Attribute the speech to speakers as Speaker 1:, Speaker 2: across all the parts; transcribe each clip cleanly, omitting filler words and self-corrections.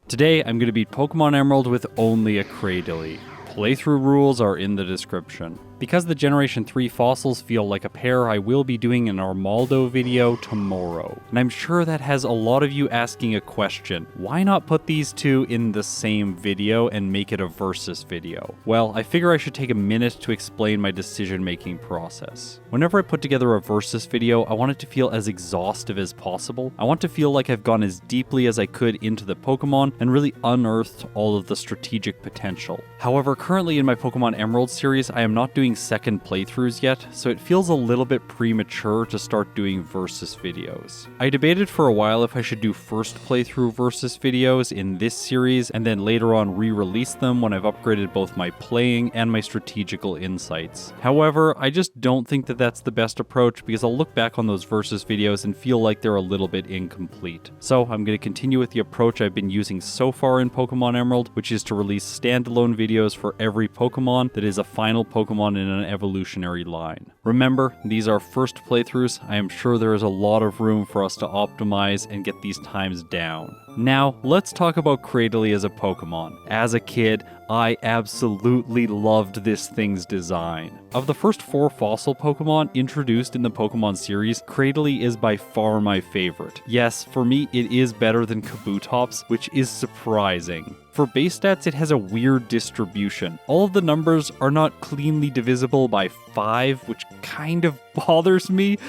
Speaker 1: Today, I'm going to beat Pokemon Emerald with only a Cradily. Playthrough rules are in the description. Because the Generation 3 fossils feel like a pair, I will be doing an Armaldo video tomorrow. And I'm sure that has a lot of you asking a question. Why not put these two in the same video and make it a versus video? Well, I figure I should take a minute to explain my decision-making process. Whenever I put together a versus video, I want it to feel as exhaustive as possible. I want to feel like I've gone as deeply as I could into the Pokemon and really unearthed all of the strategic potential. However, currently in my Pokemon Emerald series, I am not doing second playthroughs yet, so it feels a little bit premature to start doing versus videos. I debated for a while if I should do first playthrough versus videos in this series and then later on re-release them when I've upgraded both my playing and my strategical insights. However, I just don't think that that's the best approach because I'll look back on those versus videos and feel like they're a little bit incomplete. So I'm going to continue with the approach I've been using so far in Pokemon Emerald, which is to release standalone videos for every Pokemon that is a final Pokemon in an evolutionary line. Remember, these are first playthroughs. I am sure there is a lot of room for us to optimize and get these times down. Now, let's talk about Cradily as a Pokemon. As a kid, I absolutely loved this thing's design. Of the first 4 fossil Pokemon introduced in the Pokemon series, Cradily is by far my favorite. Yes, for me it is better than Kabutops, which is surprising. For base stats, it has a weird distribution. All of the numbers are not cleanly divisible by 5, which kind of bothers me.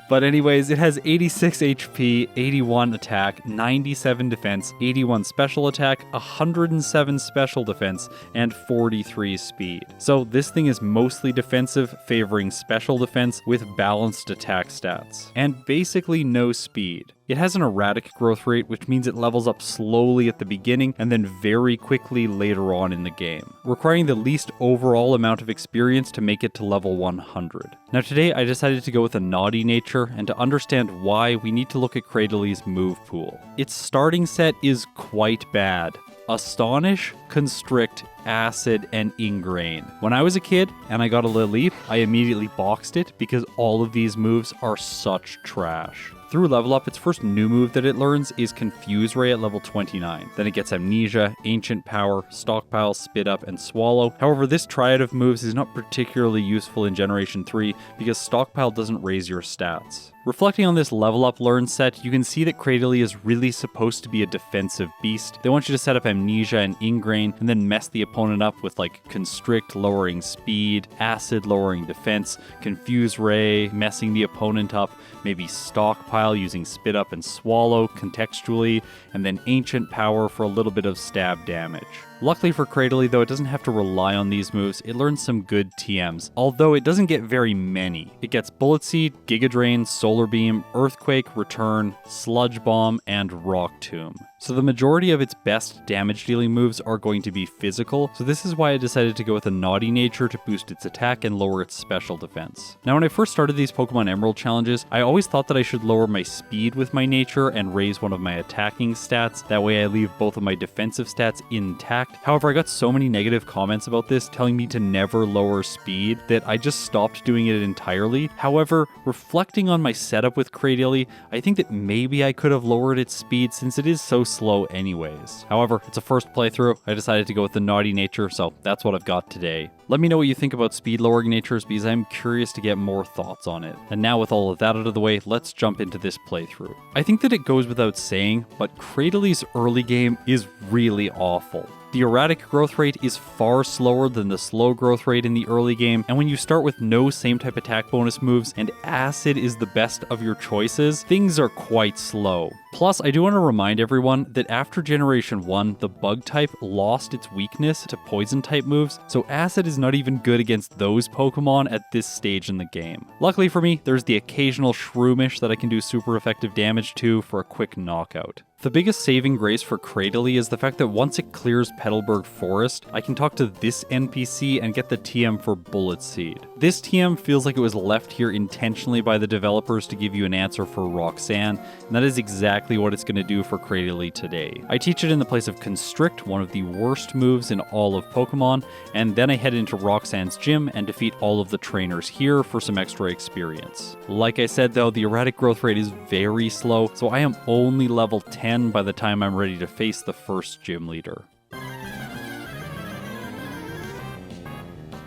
Speaker 1: But anyways, it has 86 HP, 81 attack, 97 defense, 81 special attack, 107 special defense, and 43 speed. So this thing is mostly defensive, favoring special defense with balanced attack stats, and basically no speed. It has an erratic growth rate, which means it levels up slowly at the beginning and then very quickly later on in the game, requiring the least overall amount of experience to make it to level 100. Now today I decided to go with a naughty nature, and to understand why, we need to look at Cradily's move pool. Its starting set is quite bad. Astonish, Constrict, Acid, and Ingrain. When I was a kid and I got a Lileep, I immediately boxed it because all of these moves are such trash. Through level up, its first new move that it learns is Confuse Ray at level 29. Then it gets Amnesia, Ancient Power, Stockpile, Spit Up, and Swallow. However, this triad of moves is not particularly useful in Generation 3 because Stockpile doesn't raise your stats. Reflecting on this level up learn set, you can see that Cradily is really supposed to be a defensive beast. They want you to set up Amnesia and Ingrain and then mess the opponent up with like Constrict lowering speed, Acid lowering defense, Confuse Ray messing the opponent up, maybe Stockpile using Spit Up and Swallow contextually, and then Ancient Power for a little bit of stab damage. Luckily for Cradily, though, it doesn't have to rely on these moves. It learns some good TMs, although it doesn't get very many. It gets Bullet Seed, Giga Drain, Solar Beam, Earthquake, Return, Sludge Bomb, and Rock Tomb. So the majority of its best damage-dealing moves are going to be physical, so this is why I decided to go with a naughty nature to boost its attack and lower its special defense. Now when I first started these Pokemon Emerald challenges, I always thought that I should lower my speed with my nature and raise one of my attacking stats, that way I leave both of my defensive stats intact. However, I got so many negative comments about this telling me to never lower speed that I just stopped doing it entirely. However, reflecting on my setup with Cradily, I think that maybe I could have lowered its speed since it is so slow anyways. However, it's a first playthrough. I decided to go with the naughty nature, so that's what I've got today. Let me know what you think about speed lowering natures because I'm curious to get more thoughts on it. And now with all of that out of the way, let's jump into this playthrough. I think that it goes without saying, but Cradyly's early game is really awful. The erratic growth rate is far slower than the slow growth rate in the early game, and when you start with no same type attack bonus moves and Acid is the best of your choices, things are quite slow. Plus, I do want to remind everyone that after Generation 1, the Bug type lost its weakness to Poison type moves, so Acid is not even good against those Pokemon at this stage in the game. Luckily for me, there's the occasional Shroomish that I can do super effective damage to for a quick knockout. The biggest saving grace for Cradily is the fact that once it clears Petalburg Forest, I can talk to this NPC and get the TM for Bullet Seed. This TM feels like it was left here intentionally by the developers to give you an answer for Roxanne, and that is exactly what it's going to do for Cradily today. I teach it in the place of Constrict, one of the worst moves in all of Pokemon, and then I head into Roxanne's gym and defeat all of the trainers here for some extra experience. Like I said though, the erratic growth rate is very slow, so I am only level 10 10 by the time I'm ready to face the first gym leader.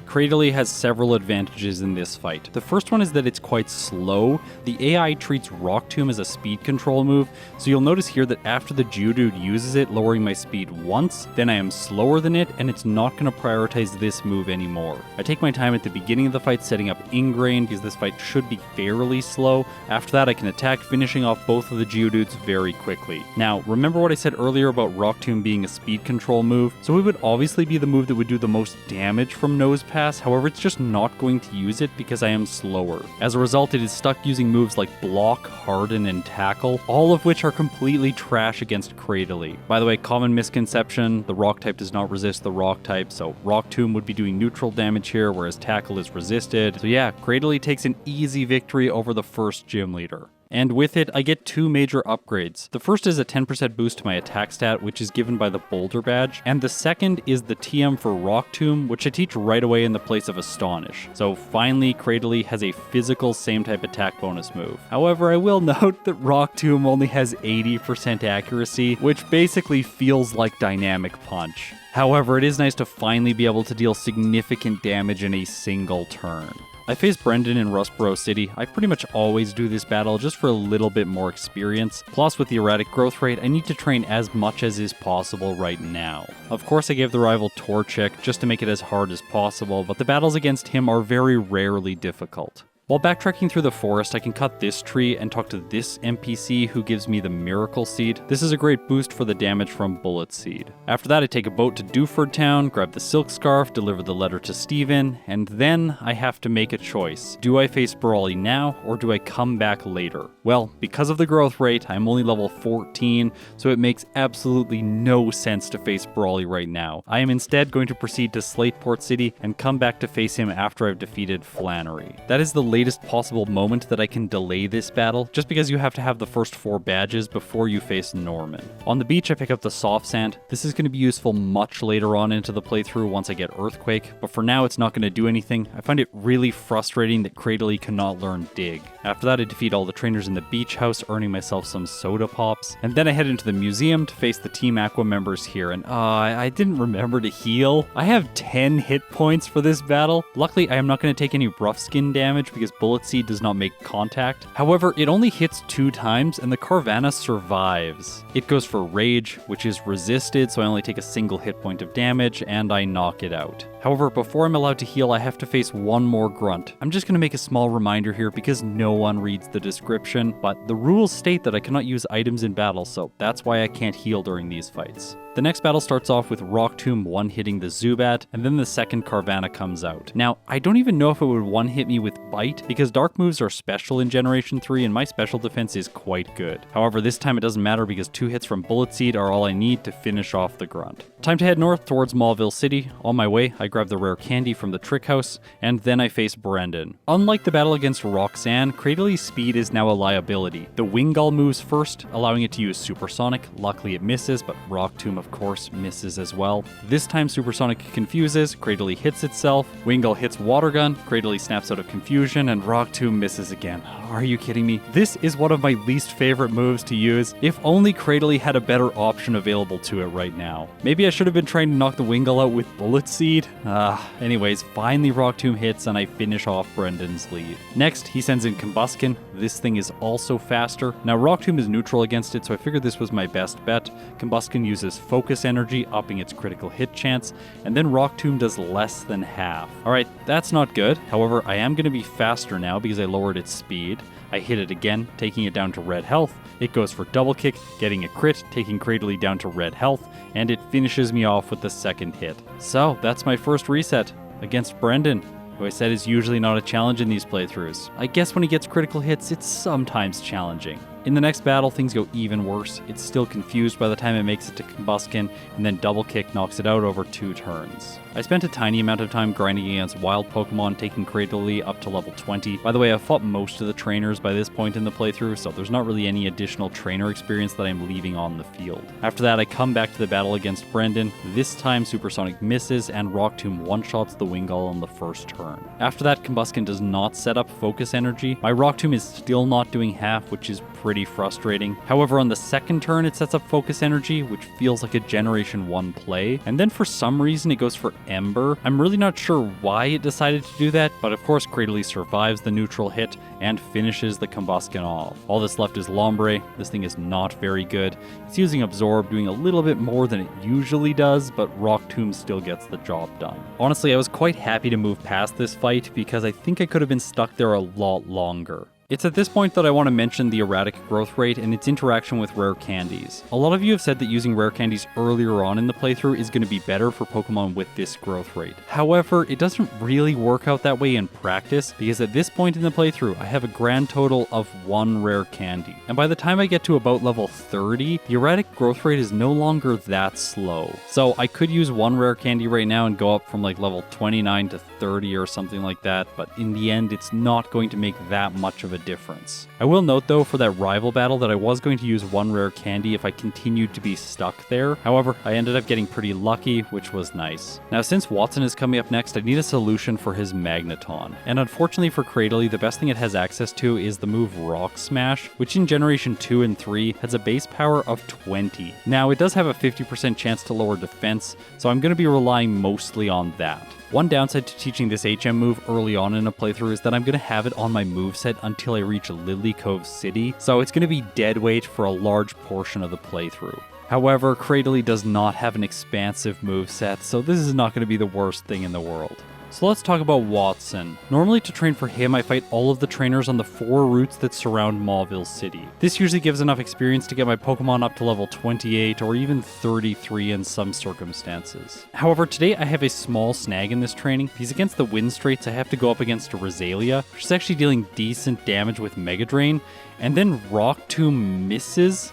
Speaker 1: Cradily has several advantages in this fight. The first one is that it's quite slow. The AI treats Rock Tomb as a speed control move, so you'll notice here that after the Geodude uses it, lowering my speed once, then I am slower than it, and it's not going to prioritize this move anymore. I take my time at the beginning of the fight setting up Ingrain, because this fight should be fairly slow. After that, I can attack, finishing off both of the Geodudes very quickly. Now, remember what I said earlier about Rock Tomb being a speed control move? So it would obviously be the move that would do the most damage from Nose Pass. However, it's just not going to use it because I am slower. As a result, it is stuck using moves like Block, Harden, and Tackle, all of which are completely trash against Cradily. By the way, common misconception, the Rock type does not resist the Rock type, so Rock Tomb would be doing neutral damage here, whereas Tackle is resisted. So yeah, Cradily takes an easy victory over the first gym leader. And with it, I get two major upgrades. The first is a 10% boost to my attack stat, which is given by the Boulder Badge, and the second is the TM for Rock Tomb, which I teach right away in the place of Astonish. So finally, Cradily has a physical same type attack bonus move. However, I will note that Rock Tomb only has 80% accuracy, which basically feels like Dynamic Punch. However, it is nice to finally be able to deal significant damage in a single turn. I faced Brendan in Rustboro City. I pretty much always do this battle just for a little bit more experience. Plus, with the erratic growth rate, I need to train as much as is possible right now. Of course, I gave the rival Torchic just to make it as hard as possible, but the battles against him are very rarely difficult. While backtracking through the forest, I can cut this tree and talk to this NPC who gives me the Miracle Seed. This is a great boost for the damage from Bullet Seed. After that, I take a boat to Dewford Town, grab the Silk Scarf, deliver the letter to Steven, and then I have to make a choice. Do I face Brawly now, or do I come back later? Well, because of the growth rate, I'm only level 14, so it makes absolutely no sense to face Brawly right now. I am instead going to proceed to Slateport City and come back to face him after I've defeated Flannery. That is the latest possible moment that I can delay this battle, just because you have to have the first 4 badges before you face Norman. On the beach, I pick up the Soft Sand. This is going to be useful much later on into the playthrough once I get Earthquake, but for now it's not going to do anything. I find it really frustrating that Cradily cannot learn Dig. After that, I defeat all the trainers in the beach house, earning myself some soda pops, and then I head into the museum to face the Team Aqua members here, and I didn't remember to heal. I have 10 hit points for this battle. Luckily, I am not going to take any rough skin damage because Bullet Seed does not make contact. However, it only hits 2 times and the Carvanha survives. It goes for Rage, which is resisted, so I only take a single hit point of damage and I knock it out. However, before I'm allowed to heal, I have to face one more grunt. I'm just going to make a small reminder here because no one reads the description, but the rules state that I cannot use items in battle, so that's why I can't heal during these fights. The next battle starts off with Rock Tomb one-hitting the Zubat, and then the second Carvanha comes out. Now, I don't even know if it would one-hit me with Bite, because dark moves are special in Generation 3 and my special defense is quite good. However, this time it doesn't matter because 2 hits from Bullet Seed are all I need to finish off the grunt. Time to head north towards Mauville City. On my way, I grab the rare candy from the Trick House, and then I face Brendan. Unlike the battle against Roxanne, Cradely's speed is now a liability. The Wingull moves first, allowing it to use Supersonic. Luckily it misses, but Rock Tomb of course misses as well. This time Supersonic confuses, Cradily hits itself, Wingull hits Water Gun, Cradily snaps out of confusion, and Rock Tomb misses again. Are you kidding me? This is one of my least favorite moves to use. If only Cradily had a better option available to it right now. Maybe I should have been trying to knock the Wingull out with Bullet Seed. Anyways, finally Rock Tomb hits and I finish off Brendan's lead. Next, he sends in Combuskin. This thing is also faster. Now Rock Tomb is neutral against it, so I figured this was my best bet. Combuskin uses Focus Energy, upping its critical hit chance, and then Rock Tomb does less than half. Alright, that's not good. However, I am going to be faster now because I lowered its speed. I hit it again, taking it down to red health. It goes for double kick, getting a crit, taking Cradily down to red health, and it finishes me off with the second hit. So, that's my first reset against Brendan, who I said is usually not a challenge in these playthroughs. I guess when he gets critical hits, it's sometimes challenging. In the next battle, things go even worse. It's still confused by the time it makes it to Combuskin, and then double kick knocks it out over 2 turns. I spent a tiny amount of time grinding against wild Pokemon, taking Cradily up to level 20. By the way, I've fought most of the trainers by this point in the playthrough, so there's not really any additional trainer experience that I'm leaving on the field. After that, I come back to the battle against Brendan. This time, Supersonic misses, and Rock Tomb one-shots the Wingull on the first turn. After that, Combuskin does not set up Focus Energy. My Rock Tomb is still not doing half, which is pretty pretty frustrating. However, on the second turn it sets up Focus Energy, which feels like a Generation 1 play, and then for some reason it goes for Ember. I'm really not sure why it decided to do that, but of course Cradily survives the neutral hit and finishes the combustion off. All that's left is Lombre. This thing is not very good. It's using Absorb, doing a little bit more than it usually does, but Rock Tomb still gets the job done. Honestly, I was quite happy to move past this fight because I think I could have been stuck there a lot longer. It's at this point that I want to mention the erratic growth rate and its interaction with rare candies. A lot of you have said that using rare candies earlier on in the playthrough is going to be better for Pokemon with this growth rate. However, it doesn't really work out that way in practice because at this point in the playthrough, I have a grand total of 1 rare candy. And by the time I get to about level 30, the erratic growth rate is no longer that slow. So I could use 1 rare candy right now and go up from like level 29 to 30 or something like that, but in the end, it's not going to make that much of a difference. I will note though for that rival battle that I was going to use 1 rare candy if I continued to be stuck there. However, I ended up getting pretty lucky, which was nice. Now since Watson is coming up next, I need a solution for his Magneton. And unfortunately for Cradily, the best thing it has access to is the move Rock Smash, which in Generation 2 and 3 has a base power of 20. Now it does have a 50% chance to lower defense, so I'm going to be relying mostly on that. One downside to teaching this HM move early on in a playthrough is that I'm going to have it on my moveset until I reach Lily Cove City, so it's going to be dead weight for a large portion of the playthrough. However, Cradily does not have an expansive moveset, so this is not going to be the worst thing in the world. So let's talk about Watson. Normally to train for him, I fight all of the trainers on the 4 routes that surround Mauville City. This usually gives enough experience to get my Pokemon up to level 28 or even 33 in some circumstances. However, today I have a small snag in this training because against the Wind Straits I have to go up against a Roselia, which is actually dealing decent damage with Mega Drain, and then Rock Tomb misses.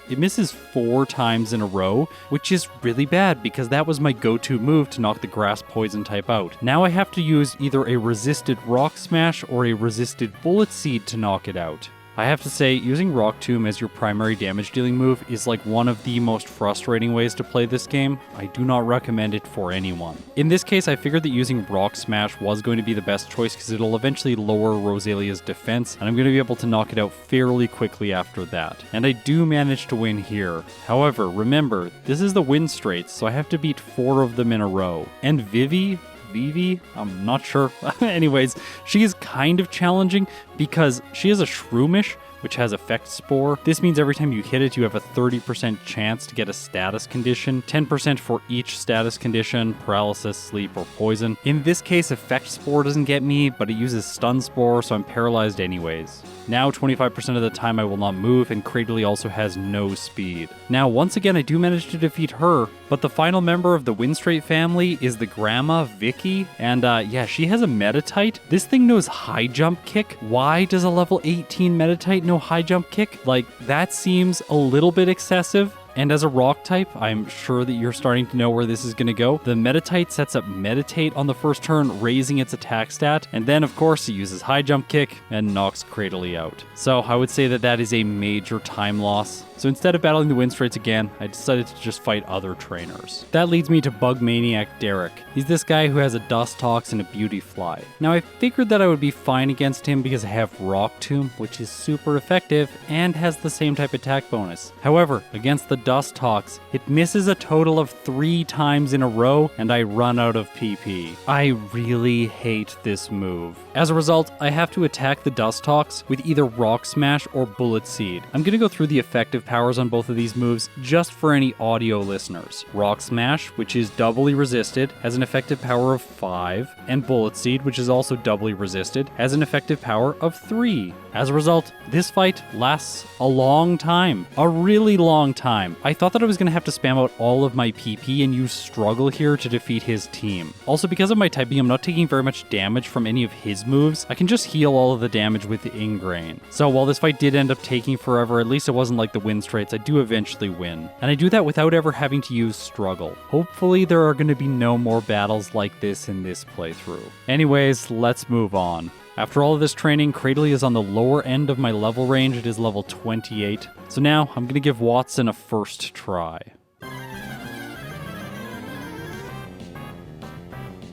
Speaker 1: It misses 4 times in a row, which is really bad because that was my go-to move to knock the Grass Poison type out. Now I have to use either a resisted Rock Smash or a resisted Bullet Seed to knock it out. I have to say, using Rock Tomb as your primary damage dealing move is like one of the most frustrating ways to play this game. I do not recommend it for anyone. In this case, I figured that using Rock Smash was going to be the best choice because it'll eventually lower Roselia's defense, and I'm going to be able to knock it out fairly quickly after that. And I do manage to win here. However, remember, this is the Wind Straits, so I have to beat 4 of them in a row. And Vivi, I'm not sure. Anyways, she is kind of challenging because she is a Shroomish, which has Effect Spore. This means every time you hit it, you have a 30% chance to get a status condition, 10% for each status condition, paralysis, sleep, or poison. In this case, Effect Spore doesn't get me, but it uses Stun Spore, so I'm paralyzed anyways. Now 25% of the time I will not move, and Cradily also has no speed. Now once again I do manage to defeat her, but the final member of the Windstrait family is the grandma, Vicky, and yeah, she has a Metatite. This thing knows High Jump Kick. Why does a level 18 Metatite know High Jump Kick? Like, that seems a little bit excessive. And as a rock type, I'm sure that you're starting to know where this is going to go. The Metatite sets up Meditate on the first turn, raising its attack stat, and then of course it uses High Jump Kick and knocks Cradily out. So I would say that that is a major time loss. So instead of battling the Wind Straits again, I decided to just fight other trainers. That leads me to Bug Maniac Derek. He's this guy who has a Dustox and a Beautyfly. Now I figured that I would be fine against him because I have Rock Tomb, which is super effective and has the same type attack bonus. However, against the Dustox, it misses a total of 3 times in a row and I run out of PP. I really hate this move. As a result, I have to attack the Dustox with either Rock Smash or Bullet Seed. I'm going to go through the effective powers on both of these moves just for any audio listeners. Rock Smash, which is doubly resisted, has an effective power of 5, and Bullet Seed, which is also doubly resisted, has an effective power of 3. As a result, this fight lasts a long time. A really long time. I thought that I was going to have to spam out all of my PP and use Struggle here to defeat his team. Also, because of my typing, I'm not taking very much damage from any of his moves. I can just heal all of the damage with Ingrain. So while this fight did end up taking forever, at least it wasn't like the Wind Straits. I do eventually win. And I do that without ever having to use Struggle. Hopefully there are going to be no more battles like this in this playthrough. Anyways, let's move on. After all of this training, Cradily is on the lower end of my level range. It is level 28. So now I'm going to give Watson a first try.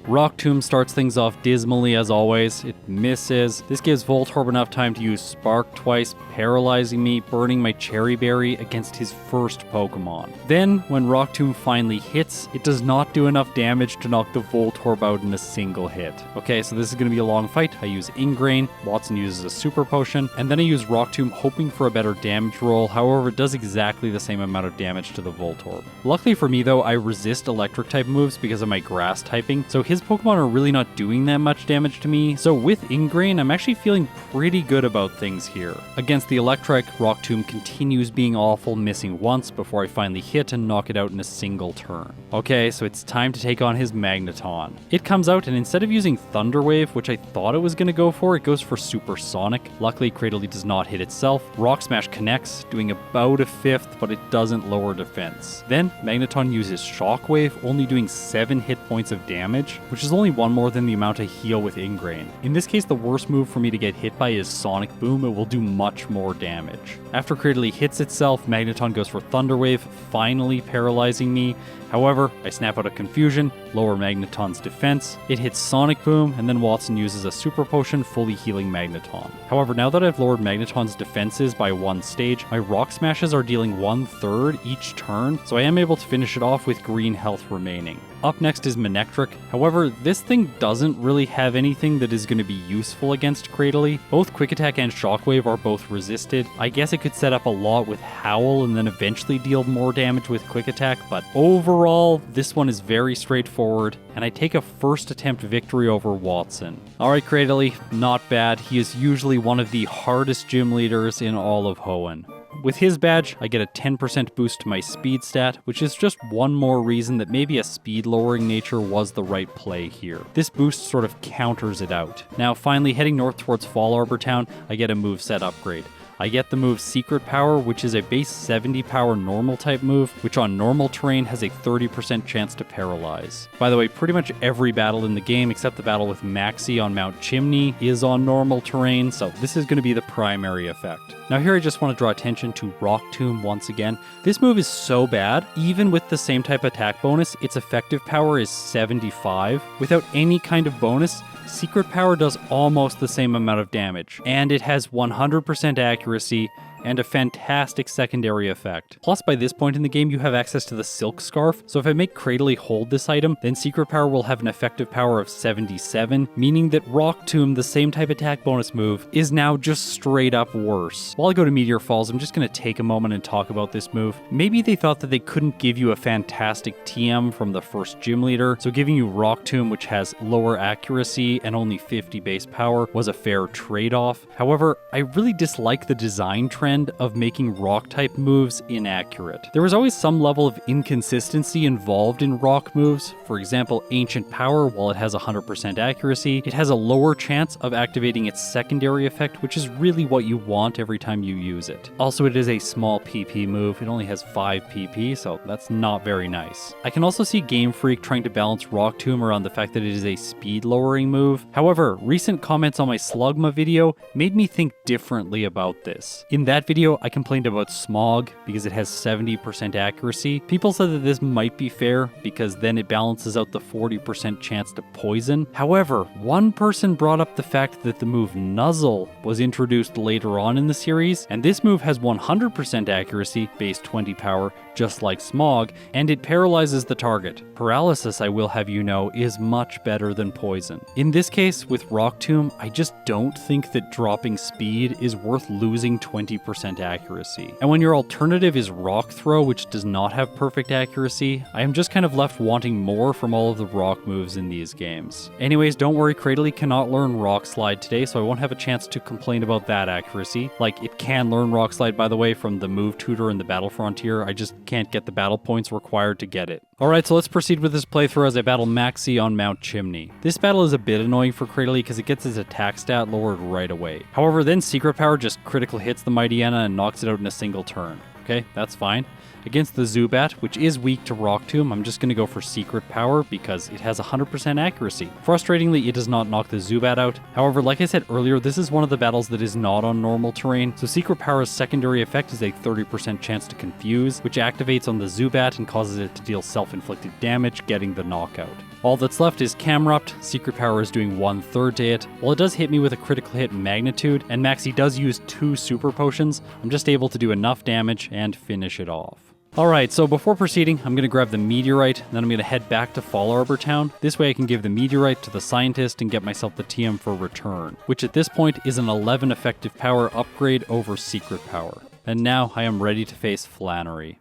Speaker 1: Rock Tomb starts things off dismally as always. It misses. This gives Voltorb enough time to use Spark twice, paralyzing me, burning my Cherry Berry against his first Pokemon. Then, when Rock Tomb finally hits, it does not do enough damage to knock the Voltorb out in a single hit. Okay, so this is going to be a long fight. I use Ingrain, Watson uses a Super Potion, and then I use Rock Tomb hoping for a better damage roll. However, it does exactly the same amount of damage to the Voltorb. Luckily for me though, I resist electric type moves because of my grass typing, so his Pokemon are really not doing that much damage to me. So with Ingrain, I'm actually feeling pretty good about things here. Against the electric, Rock Tomb continues being awful, missing once before I finally hit and knock it out in a single turn. Okay, so it's time to take on his Magneton. It comes out and instead of using Thunder Wave, which I thought it was going to go for, it goes for Supersonic. Luckily, Cradily does not hit itself. Rock Smash connects, doing about a fifth, but it doesn't lower defense. Then Magneton uses Shockwave, only doing 7 hit points of damage, which is only one more than the amount I heal with Ingrain. In this case, the worst move for me to get hit by is Sonic Boom. It will do much more damage. After Cradily hits itself, Magneton goes for Thunder Wave, finally paralyzing me. However, I snap out of Confusion, lower Magneton's defense, it hits Sonic Boom, and then Watson uses a Super Potion, fully healing Magneton. However, now that I've lowered Magneton's defenses by 1 stage, my Rock Smashes are dealing 1/3 each turn, so I am able to finish it off with green health remaining. Up next is Manectric. However, this thing doesn't really have anything that is going to be useful against Cradily. Both Quick Attack and Shockwave are both resisted. I guess it could set up a lot with Howl and then eventually deal more damage with Quick Attack, but overall, this one is very straightforward, and I take a first attempt victory over Watson. Alright Cradily, not bad. He is usually one of the hardest gym leaders in all of Hoenn. With his badge, I get a 10% boost to my speed stat, which is just one more reason that maybe a speed lowering nature was the right play here. This boost sort of counters it out. Now finally, heading north towards Fall Arbor Town, I get a moveset upgrade. I get the move Secret Power, which is a base 70 power normal type move, which on normal terrain has a 30% chance to paralyze. By the way, pretty much every battle in the game, except the battle with Maxie on Mount Chimney, is on normal terrain, so this is going to be the primary effect. Now here I just want to draw attention to Rock Tomb once again. This move is so bad, even with the same type attack bonus, its effective power is 75. Without any kind of bonus, Secret Power does almost the same amount of damage, and it has 100% accuracy and a fantastic secondary effect. Plus, by this point in the game, you have access to the Silk Scarf, so if I make Cradily hold this item, then Secret Power will have an effective power of 77, meaning that Rock Tomb, the same type attack bonus move, is now just straight up worse. While I go to Meteor Falls, I'm just going to take a moment and talk about this move. Maybe they thought that they couldn't give you a fantastic TM from the first gym leader, so giving you Rock Tomb, which has lower accuracy and only 50 base power, was a fair trade-off. However, I really dislike the design trend of making rock type moves inaccurate. There was always some level of inconsistency involved in rock moves. For example, Ancient Power, while it has 100% accuracy, it has a lower chance of activating its secondary effect, which is really what you want every time you use it. Also, it is a small PP move. It only has 5 PP, so that's not very nice. I can also see Game Freak trying to balance Rock Tomb around the fact that it is a speed lowering move. However, recent comments on my Slugma video made me think differently about this. In that video, I complained about Smog because it has 70% accuracy. People said that this might be fair because then it balances out the 40% chance to poison. However, one person brought up the fact that the move Nuzzle was introduced later on in the series, and this move has 100% accuracy, base 20 power, just like Smog, and it paralyzes the target. Paralysis, I will have you know, is much better than poison. In this case, with Rock Tomb, I just don't think that dropping speed is worth losing 20% accuracy. And when your alternative is Rock Throw, which does not have perfect accuracy, I am just kind of left wanting more from all of the rock moves in these games. Anyways, don't worry, Cradily cannot learn Rock Slide today, so I won't have a chance to complain about that accuracy. Like, it can learn Rock Slide, by the way, from the move tutor in the Battle Frontier. I just can't get the battle points required to get it. Alright, so let's proceed with this playthrough as I battle Maxie on Mount Chimney. This battle is a bit annoying for Cradily because it gets his attack stat lowered right away. However, then Secret Power just critical hits the Mightyena and knocks it out in a single turn. Okay, that's fine. Against the Zubat, which is weak to Rock Tomb, I'm just going to go for Secret Power because it has 100% accuracy. Frustratingly, it does not knock the Zubat out. However, like I said earlier, this is one of the battles that is not on normal terrain, so Secret Power's secondary effect is a 30% chance to confuse, which activates on the Zubat and causes it to deal self-inflicted damage, getting the knockout. All that's left is Camerupt. Secret Power is doing 1/3 to it. While it does hit me with a critical hit magnitude, and Maxie does use 2 super potions, I'm just able to do enough damage and finish it off. Alright, so before proceeding, I'm going to grab the Meteorite, then I'm going to head back to Fall Arbor Town. This way I can give the Meteorite to the Scientist and get myself the TM for Return, which at this point is an 11 effective power upgrade over Secret Power. And now I am ready to face Flannery.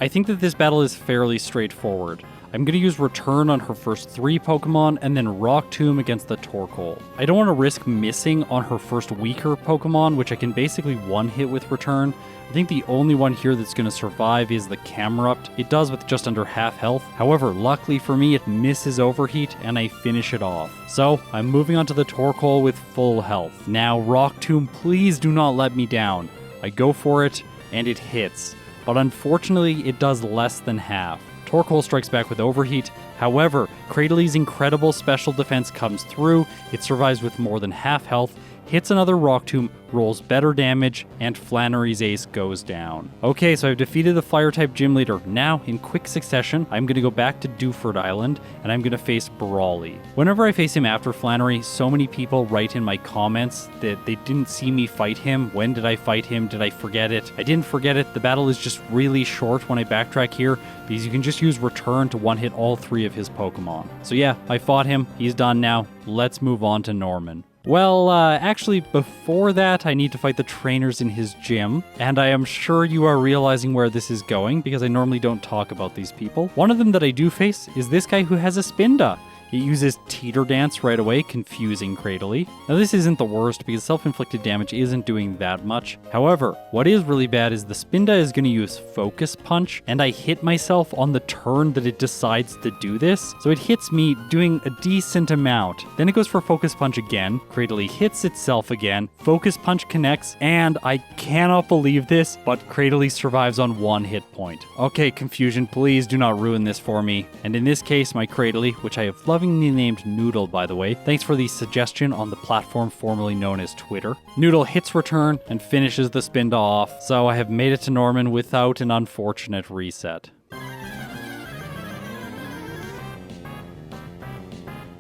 Speaker 1: I think that this battle is fairly straightforward. I'm going to use Return on her first 3 Pokemon and then Rock Tomb against the Torkoal. I don't want to risk missing on her first weaker Pokemon, which I can basically one-hit with Return. I think the only one here that's going to survive is the Camerupt. It does with just under half health. However, luckily for me, it misses Overheat and I finish it off. So, I'm moving on to the Torkoal with full health. Now, Rock Tomb, please do not let me down. I go for it, and it hits. But unfortunately, it does less than half. Torkoal strikes back with Overheat. However, Cradily's incredible special defense comes through. It survives with more than half health, hits another Rock Tomb, rolls better damage, and Flannery's ace goes down. Okay, so I've defeated the Fire-type gym leader. Now, in quick succession, I'm going to go back to Dewford Island, and I'm going to face Brawly. Whenever I face him after Flannery, so many people write in my comments that they didn't see me fight him. When did I fight him? Did I forget it? I didn't forget it. The battle is just really short when I backtrack here, because you can just use Return to one-hit all 3 of his Pokemon. So yeah, I fought him. He's done now. Let's move on to Norman. Well, actually, before that, I need to fight the trainers in his gym, and I am sure you are realizing where this is going, because I normally don't talk about these people. One of them that I do face is this guy who has a Spinda. It uses Teeter Dance right away, confusing Cradily. Now this isn't the worst because self-inflicted damage isn't doing that much. However, what is really bad is the Spinda is going to use Focus Punch, and I hit myself on the turn that it decides to do this. So it hits me doing a decent amount. Then it goes for Focus Punch again. Cradily hits itself again. Focus Punch connects, and I cannot believe this, but Cradily survives on 1 hit point. Okay, Confusion, please do not ruin this for me. And in this case, my Cradily, which I have lovingly named Noodle, by the way. Thanks for the suggestion on the platform formerly known as Twitter. Noodle hits Return and finishes the Spinda off, so I have made it to Norman without an unfortunate reset.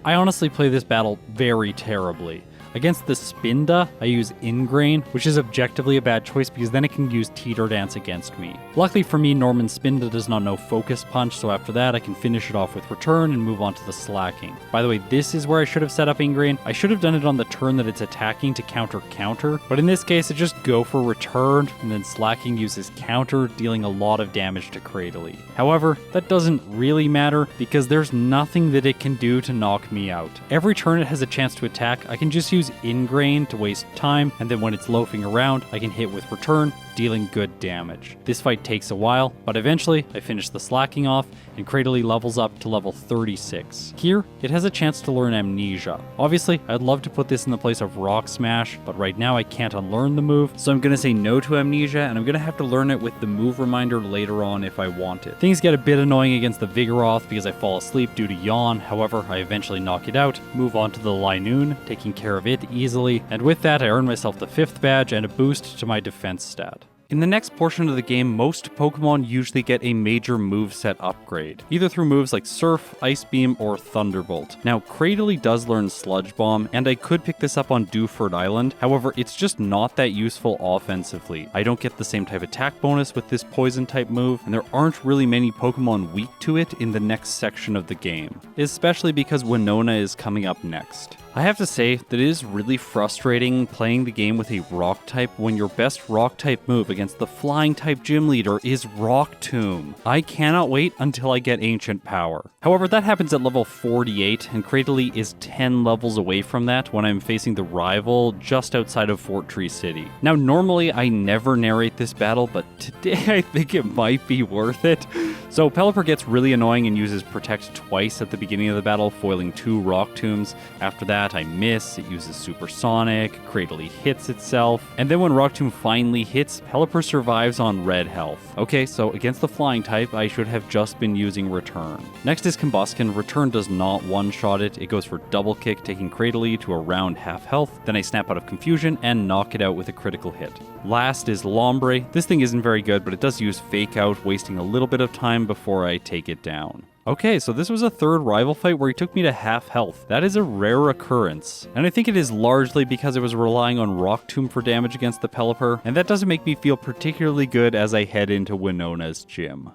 Speaker 1: I honestly play this battle very terribly. Against the Spinda, I use Ingrain, which is objectively a bad choice because then it can use Teeter Dance against me. Luckily for me, Norman Spinda does not know Focus Punch, so after that I can finish it off with Return and move on to the Slacking. By the way, this is where I should have set up Ingrain. I should have done it on the turn that it's attacking to counter, but in this case I just go for Return, and then Slacking uses Counter, dealing a lot of damage to Cradily. However, that doesn't really matter because there's nothing that it can do to knock me out. Every turn it has a chance to attack, I can just use Ingrain to waste time, and then when it's loafing around, I can hit with Return, dealing good damage. This fight takes a while, but eventually I finish the Slacking off, and Cradily levels up to level 36. Here, it has a chance to learn Amnesia. Obviously, I'd love to put this in the place of Rock Smash, but right now I can't unlearn the move, so I'm going to say no to Amnesia, and I'm going to have to learn it with the move reminder later on if I want it. Things get a bit annoying against the Vigoroth because I fall asleep due to yawn, however, I eventually knock it out, move on to the Linoon, taking care of it easily, and with that I earn myself the 5th badge and a boost to my defense stat. In the next portion of the game, most Pokemon usually get a major moveset upgrade, either through moves like Surf, Ice Beam, or Thunderbolt. Now, Cradily does learn Sludge Bomb, and I could pick this up on Dewford Island, however, it's just not that useful offensively. I don't get the same type attack bonus with this Poison-type move, and there aren't really many Pokemon weak to it in the next section of the game, especially because Winona is coming up next. I have to say that it is really frustrating playing the game with a Rock type when your best Rock type move against the Flying type gym leader is Rock Tomb. I cannot wait until I get Ancient Power. However, that happens at level 48, and Cradily is 10 levels away from that when I'm facing the rival just outside of Fort Tree City. Now, normally I never narrate this battle, but today I think it might be worth it. So Pelipper gets really annoying and uses Protect twice at the beginning of the battle, foiling 2 Rock Tombs. After that, that, I miss, it uses Supersonic, Cradily hits itself, and then when Rock Tomb finally hits, Pelipper survives on red health. Okay, so against the flying type, I should have just been using Return. Next is Combusken. Return does not one-shot it. It goes for double kick, taking Cradily to around half health, then I snap out of Confusion and knock it out with a critical hit. Last is Lombre. This thing isn't very good, but it does use Fake Out, wasting a little bit of time before I take it down. Okay, so this was a third rival fight where he took me to half health. That is a rare occurrence, and I think it is largely because I was relying on Rock Tomb for damage against the Pelipper, and that doesn't make me feel particularly good as I head into Winona's gym.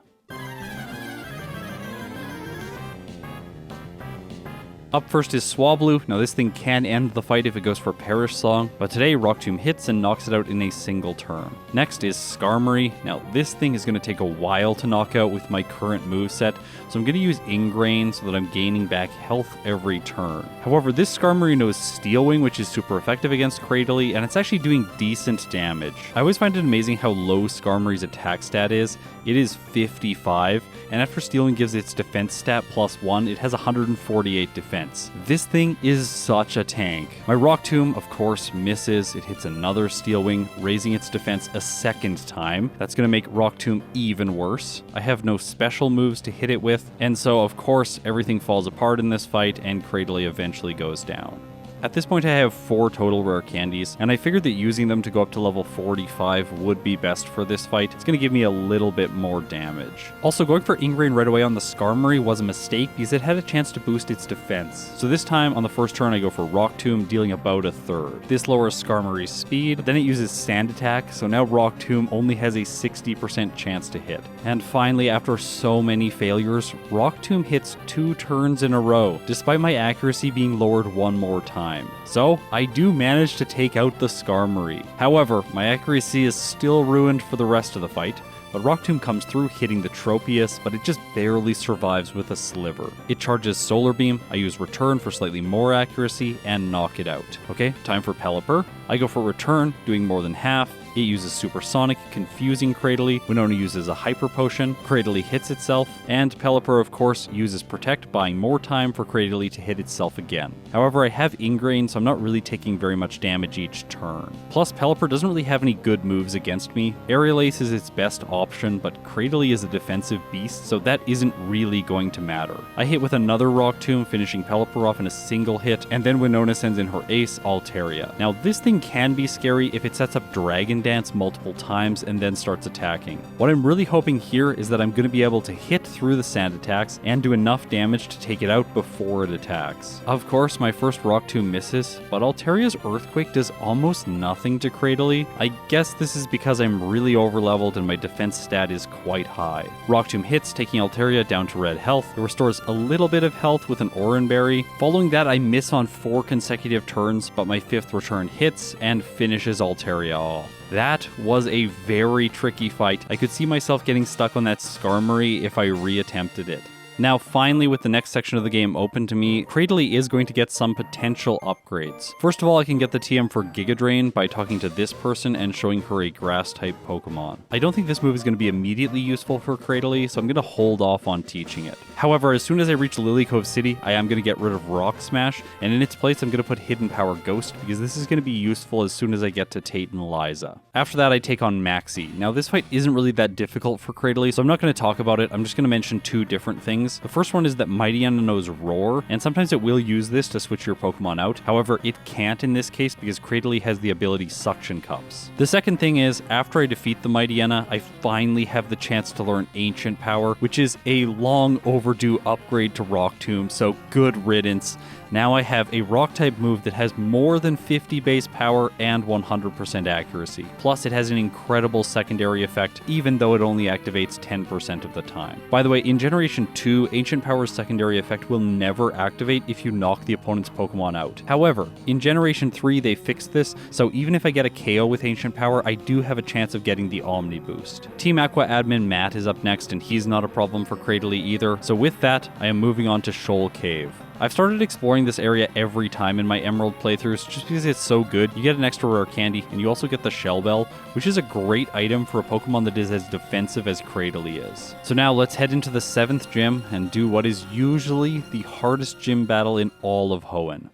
Speaker 1: Up first is Swablu. Now this thing can end the fight if it goes for Perish Song, but today Rock Tomb hits and knocks it out in a single turn. Next is Skarmory. Now this thing is going to take a while to knock out with my current moveset, so I'm going to use Ingrain so that I'm gaining back health every turn. However, this Skarmory knows Steel Wing, which is super effective against Cradily, and it's actually doing decent damage. I always find it amazing how low Skarmory's attack stat is. It is 55, and after Steel Wing gives its defense stat +1, it has 148 defense. This thing is such a tank. My Rock Tomb, of course, misses. It hits another Steel Wing, raising its defense a second time. That's going to make Rock Tomb even worse. I have no special moves to hit it with, and so, of course, everything falls apart in this fight, and Cradily eventually goes down. At this point I have 4 total rare candies, and I figured that using them to go up to level 45 would be best for this fight. It's going to give me a little bit more damage. Also, going for Ingrain right away on the Skarmory was a mistake because it had a chance to boost its defense. So this time on the first turn I go for Rock Tomb, dealing about a third. This lowers Skarmory's speed, but then it uses Sand Attack, so now Rock Tomb only has a 60% chance to hit. And finally, after so many failures, Rock Tomb hits 2 turns in a row, despite my accuracy being lowered one more time. So, I do manage to take out the Skarmory. However, my accuracy is still ruined for the rest of the fight, but Rock Tomb comes through hitting the Tropius, but it just barely survives with a sliver. It charges Solar Beam, I use Return for slightly more accuracy, and knock it out. Okay, time for Pelipper. I go for Return, doing more than half. It uses Supersonic, confusing Cradily. Winona uses a Hyper Potion. Cradily hits itself, and Pelipper, of course, uses Protect, buying more time for Cradily to hit itself again. However, I have Ingrain, so I'm not really taking very much damage each turn. Plus, Pelipper doesn't really have any good moves against me. Aerial Ace is its best option, but Cradily is a defensive beast, so that isn't really going to matter. I hit with another Rock Tomb, finishing Pelipper off in a single hit, and then Winona sends in her ace, Altaria. Now, this thing can be scary if it sets up Dragon Dance multiple times and then starts attacking. What I'm really hoping here is that I'm going to be able to hit through the sand attacks and do enough damage to take it out before it attacks. Of course, my first Rock Tomb misses, but Altaria's Earthquake does almost nothing to Cradily. I guess this is because I'm really overleveled and my defense stat is quite high. Rock Tomb hits, taking Altaria down to red health. It restores a little bit of health with an Oran Berry. Following that, I miss on 4 consecutive turns, but my 5th return hits and finishes Altaria off. That was a very tricky fight. I could see myself getting stuck on that Skarmory if I re-attempted it. Now, finally, with the next section of the game open to me, Cradily is going to get some potential upgrades. First of all, I can get the TM for Giga Drain by talking to this person and showing her a Grass-type Pokemon. I don't think this move is going to be immediately useful for Cradily, so I'm going to hold off on teaching it. However, as soon as I reach Lily Cove City, I am going to get rid of Rock Smash, and in its place, I'm going to put Hidden Power Ghost, because this is going to be useful as soon as I get to Tate and Liza. After that, I take on Maxie. Now, this fight isn't really that difficult for Cradily, so I'm not going to talk about it. I'm just going to mention 2 different things. The first one is that Mightyena knows Roar, and sometimes it will use this to switch your Pokemon out. However, it can't in this case because Cradily has the ability Suction Cups. The second thing is, after I defeat the Mightyena, I finally have the chance to learn Ancient Power, which is a long overdue upgrade to Rock Tomb, so good riddance. Now I have a Rock-type move that has more than 50 base power and 100% accuracy. Plus, it has an incredible secondary effect, even though it only activates 10% of the time. By the way, in Generation 2, Ancient Power's secondary effect will never activate if you knock the opponent's Pokemon out. However, in Generation 3, they fixed this, so even if I get a KO with Ancient Power, I do have a chance of getting the Omni Boost. Team Aqua admin Matt is up next, and he's not a problem for Cradily either, so with that, I am moving on to Shoal Cave. I've started exploring this area every time in my Emerald playthroughs just because it's so good. You get an extra rare candy, and you also get the Shell Bell, which is a great item for a Pokemon that is as defensive as Cradily is. So now let's head into the 7th gym and do what is usually the hardest gym battle in all of Hoenn.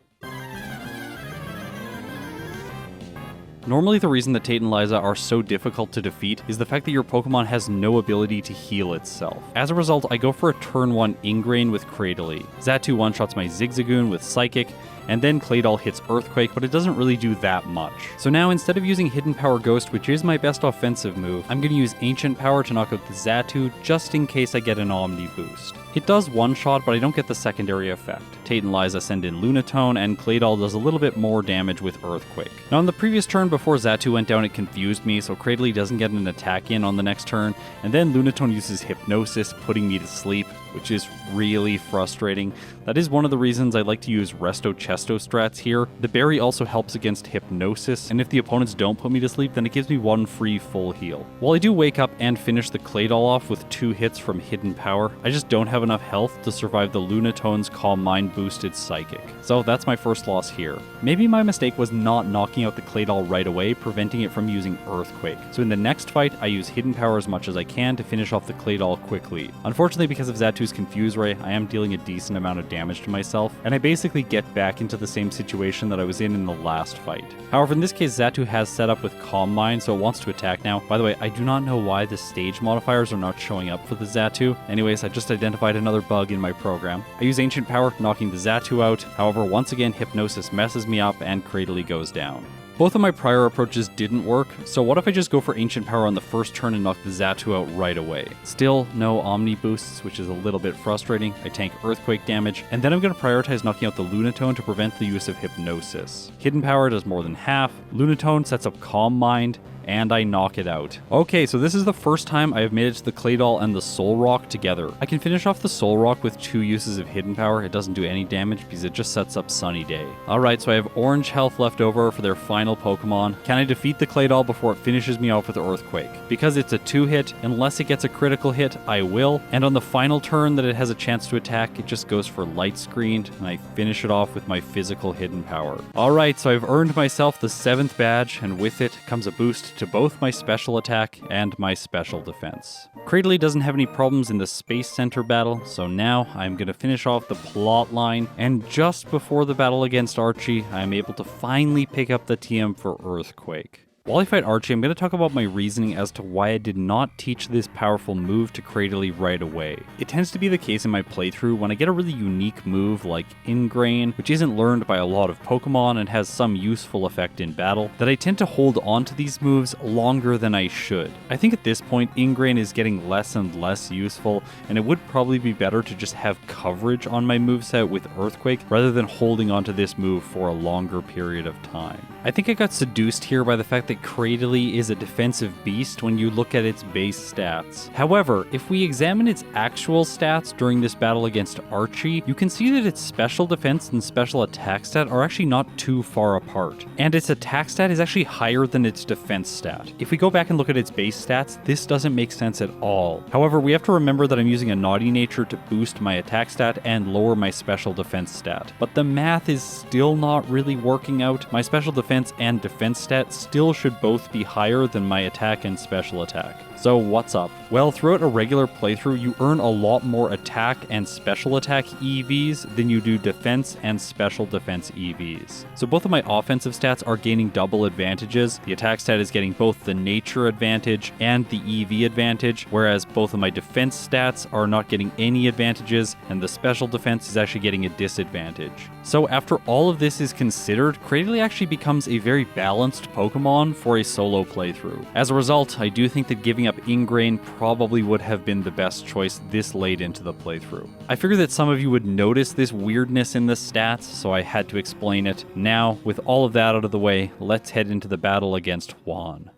Speaker 1: Normally the reason that Tate and Liza are so difficult to defeat is the fact that your Pokemon has no ability to heal itself. As a result, I go for a turn 1 Ingrain with Cradily. Xatu one-shots my Zigzagoon with Psychic, and then Claydol hits Earthquake, but it doesn't really do that much. So now, instead of using Hidden Power Ghost, which is my best offensive move, I'm going to use Ancient Power to knock out the Xatu, just in case I get an Omni boost. It does one-shot, but I don't get the secondary effect. Tate and Liza send in Lunatone, and Claydol does a little bit more damage with Earthquake. Now, on the previous turn before Xatu went down, it confused me, so Cradily doesn't get an attack in on the next turn, and then Lunatone uses Hypnosis, putting me to sleep, which is really frustrating. That is one of the reasons I like to use Resto Chesto strats here. The berry also helps against Hypnosis, and if the opponents don't put me to sleep, then it gives me one free full heal. While I do wake up and finish the Claydol off with 2 hits from Hidden Power, I just don't have enough health to survive the Lunatone's Calm Mind boosted Psychic. So that's my first loss here. Maybe my mistake was not knocking out the Claydol right away, preventing it from using Earthquake. So in the next fight, I use Hidden Power as much as I can to finish off the Claydol quickly. Unfortunately, because of Xatu's Confuse Ray, I am dealing a decent amount of damage to myself, and I basically get back into the same situation that I was in the last fight. However, in this case, Xatu has set up with Calm Mind, so it wants to attack now. By the way, I do not know why the stage modifiers are not showing up for the Xatu. Anyways, I just identified another bug in my program. I use Ancient Power, knocking the Xatu out. However, once again, Hypnosis messes me up and Cradily goes down. Both of my prior approaches didn't work, so what if I just go for Ancient Power on the first turn and knock the Xatu out right away? Still, no Omni boosts, which is a little bit frustrating. I tank Earthquake damage, and then I'm going to prioritize knocking out the Lunatone to prevent the use of Hypnosis. Hidden Power does more than half, Lunatone sets up Calm Mind, and I knock it out. Okay, so this is the first time I have made it to the Claydol and the Soul Rock together. I can finish off the Soul Rock with 2 uses of Hidden Power. It doesn't do any damage because it just sets up Sunny Day. Alright, so I have orange health left over for their final Pokemon. Can I defeat the Claydol before it finishes me off with Earthquake? Because it's a 2-hit, unless it gets a critical hit, I will. And on the final turn that it has a chance to attack, it just goes for Light Screened, and I finish it off with my physical Hidden Power. Alright, so I've earned myself the 7th badge, and with it comes a boost to both my special attack and my special defense. Cradily doesn't have any problems in the Space Center battle, so now I'm going to finish off the plot line, and just before the battle against Archie, I'm able to finally pick up the TM for Earthquake. While I fight Archie, I'm going to talk about my reasoning as to why I did not teach this powerful move to Cradily right away. It tends to be the case in my playthrough when I get a really unique move like Ingrain, which isn't learned by a lot of Pokemon and has some useful effect in battle, that I tend to hold on to these moves longer than I should. I think at this point, Ingrain is getting less and less useful, and it would probably be better to just have coverage on my moveset with Earthquake rather than holding onto this move for a longer period of time. I think I got seduced here by the fact that Cradily is a defensive beast when you look at its base stats. However, if we examine its actual stats during this battle against Archie, you can see that its special defense and special attack stat are actually not too far apart. And its attack stat is actually higher than its defense stat. If we go back and look at its base stats, this doesn't make sense at all. However, we have to remember that I'm using a Naughty Nature to boost my attack stat and lower my special defense stat. But the math is still not really working out. My special defense and defense stat still should both be higher than my attack and special attack. So what's up? Well, throughout a regular playthrough, you earn a lot more attack and special attack EVs than you do defense and special defense EVs. So both of my offensive stats are gaining double advantages. The attack stat is getting both the nature advantage and the EV advantage, whereas both of my defense stats are not getting any advantages, and the special defense is actually getting a disadvantage. So after all of this is considered, Cradily actually becomes a very balanced Pokemon for a solo playthrough. As a result, I do think that giving up Ingrain probably would have been the best choice this late into the playthrough. I figured that some of you would notice this weirdness in the stats, so I had to explain it. Now, with all of that out of the way, let's head into the battle against Juan.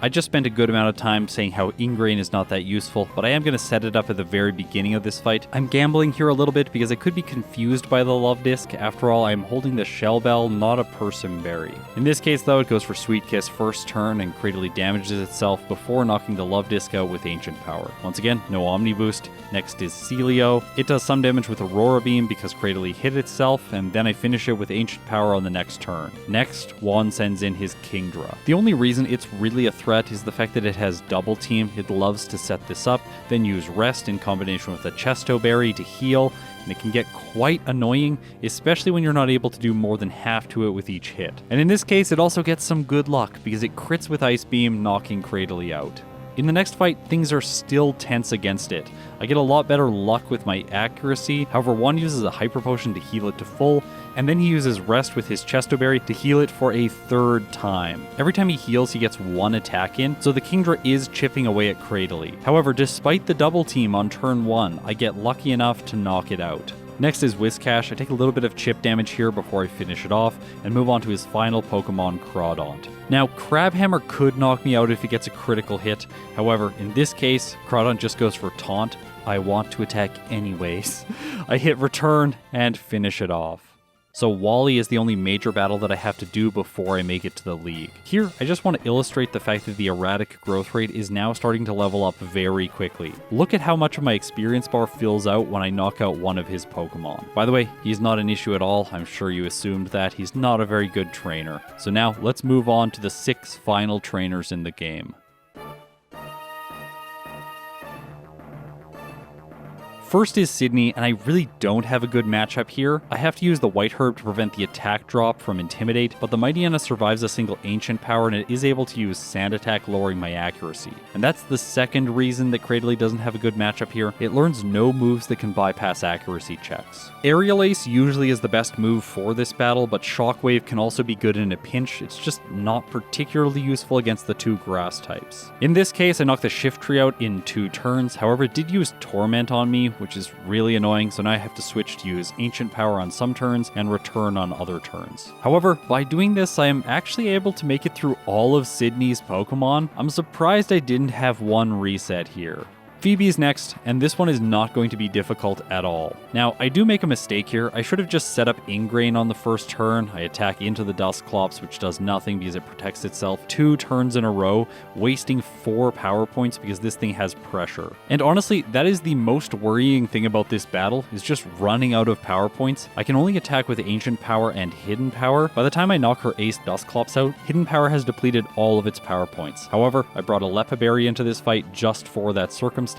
Speaker 1: I just spent a good amount of time saying how Ingrain is not that useful, but I am going to set it up at the very beginning of this fight. I'm gambling here a little bit because I could be confused by the Love Disc. After all, I'm holding the Shell Bell, not a Person Berry. In this case, though, it goes for Sweet Kiss first turn, and Cradily damages itself before knocking the Love Disc out with Ancient Power. Once again, no Omni Boost. Next is Celio. It does some damage with Aurora Beam because Cradily hit itself, and then I finish it with Ancient Power on the next turn. Next, Juan sends in his Kingdra. The only reason it's really a threat threat is the fact that it has double team. It loves to set this up, then use rest in combination with a Chesto Berry to heal, and it can get quite annoying, especially when you're not able to do more than half to it with each hit. And in this case, it also gets some good luck, because it crits with Ice Beam, knocking Cradily out. In the next fight, things are still tense against it. I get a lot better luck with my accuracy, however one uses a Hyper Potion to heal it to full, and then he uses Rest with his Chesto Berry to heal it for a third time. Every time he heals, he gets one attack in, so the Kingdra is chipping away at Cradily. However, despite the double team on turn 1, I get lucky enough to knock it out. Next is Whiscash. I take a little bit of chip damage here before I finish it off, and move on to his final Pokemon, Crawdaunt. Now, Crabhammer could knock me out if he gets a critical hit. However, in this case, Crawdaunt just goes for Taunt. I want to attack anyways. I hit Return and finish it off. So Wally is the only major battle that I have to do before I make it to the league. Here, I just want to illustrate the fact that the erratic growth rate is now starting to level up very quickly. Look at how much of my experience bar fills out when I knock out one of his Pokemon. By the way, he's not an issue at all. I'm sure you assumed that. He's not a very good trainer. So now, let's move on to the 6 final trainers in the game. First is Sydney, and I really don't have a good matchup here. I have to use the White Herb to prevent the attack drop from Intimidate, but the Mightyena survives a single Ancient Power and it is able to use Sand Attack, lowering my accuracy. And that's the second reason that Cradily doesn't have a good matchup here. It learns no moves that can bypass accuracy checks. Aerial Ace usually is the best move for this battle, but Shockwave can also be good in a pinch. It's just not particularly useful against the 2 grass types. In this case, I knocked the Shiftry out in 2 turns. However, it did use Torment on me, which is really annoying, so now I have to switch to use Ancient Power on some turns and Return on other turns. However, by doing this, I am actually able to make it through all of Sydney's Pokemon. I'm surprised I didn't have one reset here. Phoebe's next, and this one is not going to be difficult at all. Now, I do make a mistake here. I should have just set up Ingrain on the first turn. I attack into the Dusclops, which does nothing because it protects itself 2 turns in a row, wasting 4 power points because this thing has pressure. And honestly, that is the most worrying thing about this battle, is just running out of power points. I can only attack with Ancient Power and Hidden Power. By the time I knock her Ace Dusclops out, Hidden Power has depleted all of its power points. However, I brought a Lepaberry into this fight just for that circumstance,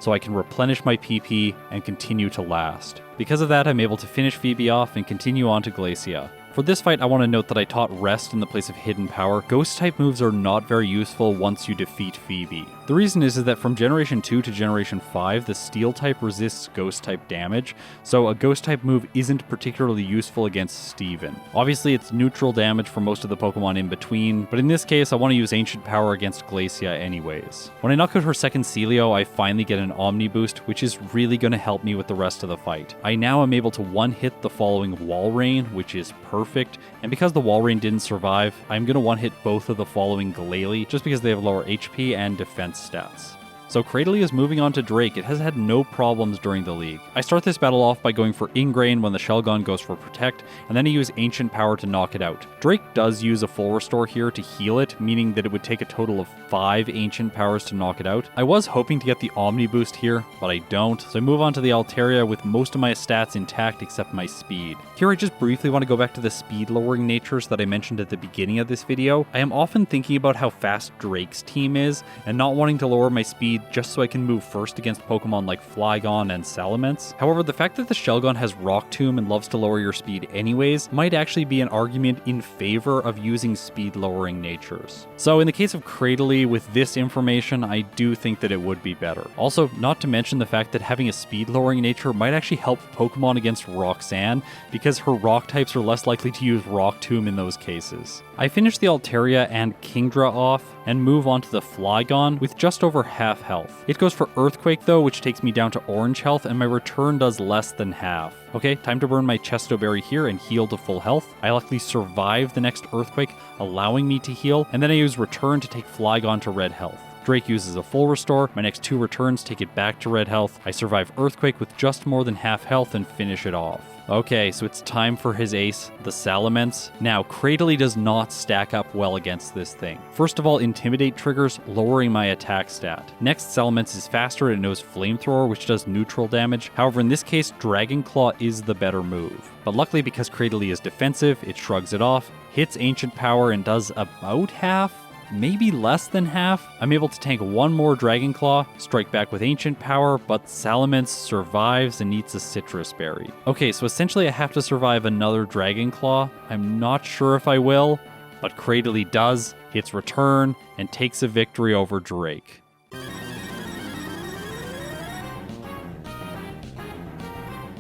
Speaker 1: so I can replenish my PP and continue to last. Because of that, I'm able to finish Phoebe off and continue on to Glacia. For this fight, I want to note that I taught Rest in the place of Hidden Power. Ghost-type moves are not very useful once you defeat Phoebe. The reason is that from Generation 2 to Generation 5, the Steel-type resists Ghost-type damage, so a Ghost-type move isn't particularly useful against Steven. Obviously, it's neutral damage for most of the Pokemon in between, but in this case, I want to use Ancient Power against Glacia anyways. When I knock out her second Celio, I finally get an Omni Boost, which is really going to help me with the rest of the fight. I now am able to one-hit the following Walrein, which is perfect, and because the Walrein didn't survive, I'm going to one-hit both of the following Glalie, just because they have lower HP and defense stats. So Cradily is moving on to Drake. It has had no problems during the league. I start this battle off by going for Ingrain when the Shelgon goes for Protect, and then I use Ancient Power to knock it out. Drake does use a full restore here to heal it, meaning that it would take a total of 5 Ancient Powers to knock it out. I was hoping to get the Omni Boost here, but I don't, so I move on to the Altaria with most of my stats intact except my speed. Here I just briefly want to go back to the speed lowering natures that I mentioned at the beginning of this video. I am often thinking about how fast Drake's team is, and not wanting to lower my speed just so I can move first against Pokemon like Flygon and Salamence. However, the fact that the Shelgon has Rock Tomb and loves to lower your speed anyways might actually be an argument in favor of using speed lowering natures. So in the case of Cradily, with this information, I do think that it would be better. Also, not to mention the fact that having a speed lowering nature might actually help Pokemon against Roxanne, because her rock types are less likely to use Rock Tomb in those cases. I finish the Altaria and Kingdra off, and move on to the Flygon with just over half health. It goes for Earthquake though, which takes me down to orange health, and my return does less than half. Okay, time to burn my Chesto Berry here and heal to full health. I luckily survive the next Earthquake, allowing me to heal, and then I use Return to take Flygon to red health. Drake uses a full restore, my next 2 returns take it back to red health. I survive Earthquake with just more than half health and finish it off. Okay, so it's time for his ace, the Salamence. Now, Cradily does not stack up well against this thing. First of all, Intimidate triggers, lowering my attack stat. Next, Salamence is faster and it knows Flamethrower, which does neutral damage. However, in this case, Dragon Claw is the better move. But luckily, because Cradily is defensive, it shrugs it off, hits Ancient Power and does about half. maybe less than half. I'm able to tank one more Dragon Claw, strike back with Ancient Power, but Salamence survives and eats a Citrus Berry. Okay, so essentially I have to survive another Dragon Claw. I'm not sure if I will, but Cradily does, hits return, and takes a victory over Drake.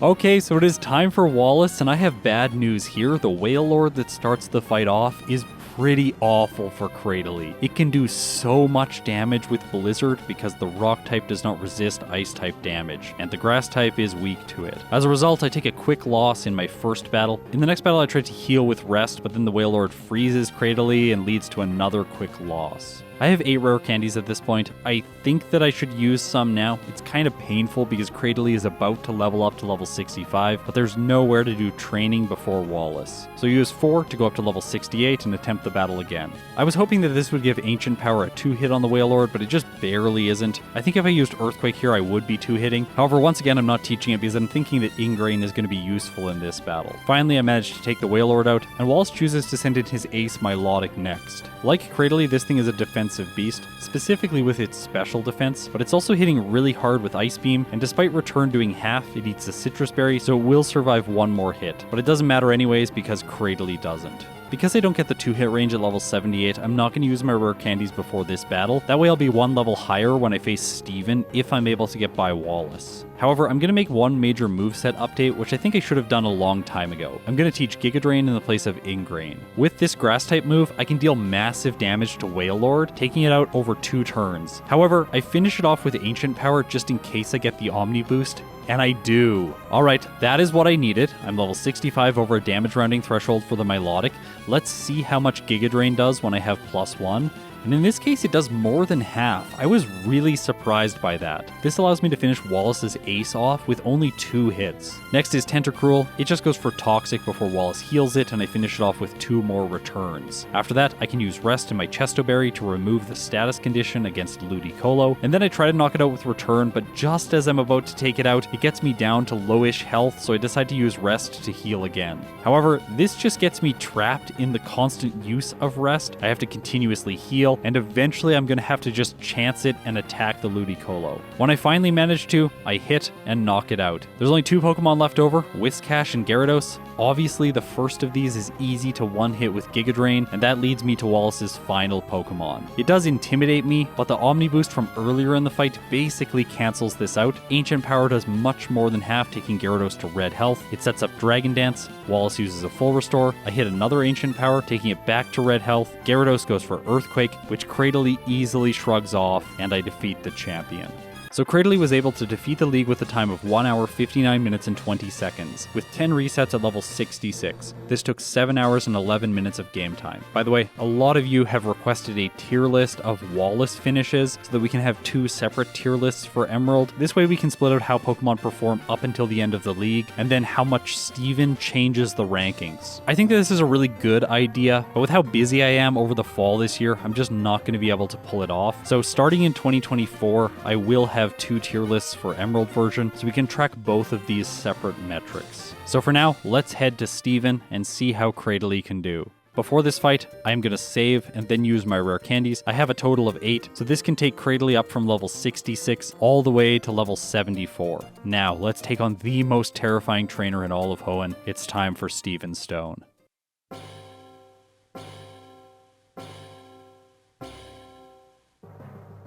Speaker 1: Okay, so it is time for Wallace, and I have bad news here. The Whale Lord that starts the fight off is pretty awful for Cradily. It can do so much damage with Blizzard because the rock type does not resist ice type damage, and the grass type is weak to it. As a result, I take a quick loss in my first battle. In the next battle, I try to heal with rest, but then the Whale Lord freezes Cradily and leads to another quick loss. I have 8 rare candies at this point. I think that I should use some now. It's kind of painful because Cradily is about to level up to level 65, but there's nowhere to do training before Wallace. So I use 4 to go up to level 68 and attempt the battle again. I was hoping that this would give Ancient Power a 2-hit on the Whale Lord, but it just barely isn't. I think if I used Earthquake here, I would be 2-hitting. However, once again, I'm not teaching it because I'm thinking that Ingrain is going to be useful in this battle. Finally, I managed to take the Whale Lord out, and Wallace chooses to send in his ace Milotic next. Like Cradily, this thing is a defensive beast, specifically with its special defense, but it's also hitting really hard with Ice Beam, and despite return doing half, it eats a Citrus Berry, so it will survive one more hit. But it doesn't matter anyways because Cradily doesn't. Because I don't get the 2-hit range at level 78, I'm not going to use my rare candies before this battle. That way I'll be one level higher when I face Steven if I'm able to get by Wallace. However, I'm going to make one major moveset update, which I think I should have done a long time ago. I'm going to teach Giga Drain in the place of Ingrain. With this grass type move, I can deal massive damage to Whale Lord, taking it out over 2 turns. However, I finish it off with Ancient Power just in case I get the Omni boost. And I do. Alright, that is what I needed. I'm level 65 over a damage rounding threshold for the Milotic. Let's see how much Giga Drain does when I have +1. And in this case, it does more than half. I was really surprised by that. This allows me to finish Wallace's ace off with only 2 hits. Next is Tentacruel. It just goes for Toxic before Wallace heals it, and I finish it off with 2 more returns. After that, I can use Rest in my Chesto Berry to remove the status condition against Ludicolo, and then I try to knock it out with Return, but just as I'm about to take it out, it gets me down to lowish health, so I decide to use Rest to heal again. However, this just gets me trapped in the constant use of Rest. I have to continuously heal, and eventually I'm going to have to just chance it and attack the Ludicolo. When I finally manage to, I hit and knock it out. There's only 2 Pokemon left over, Whiscash and Gyarados. Obviously, the first of these is easy to one-hit with Giga Drain, and that leads me to Wallace's final Pokemon. It does intimidate me, but the Omni Boost from earlier in the fight basically cancels this out. Ancient Power does much more than half, taking Gyarados to red health. It sets up Dragon Dance. Wallace uses a full restore. I hit another Ancient Power, taking it back to red health. Gyarados goes for Earthquake, which Cradily easily shrugs off, and I defeat the champion. So Cradily was able to defeat the league with a time of 1 hour, 59 minutes, and 20 seconds, with 10 resets at level 66. This took 7 hours and 11 minutes of game time. By the way, a lot of you have requested a tier list of Wallace finishes so that we can have 2 separate tier lists for Emerald. This way we can split out how Pokemon perform up until the end of the league, and then how much Steven changes the rankings. I think that this is a really good idea, but with how busy I am over the fall this year, I'm just not going to be able to pull it off. So starting in 2024, I will have 2 tier lists for Emerald version, so we can track both of these separate metrics. So for now, let's head to Steven and see how Cradily can do. Before this fight, I am going to save and then use my rare candies. I have a total of 8, so this can take Cradily up from level 66 all the way to level 74. Now, let's take on the most terrifying trainer in all of Hoenn. It's time for Steven Stone.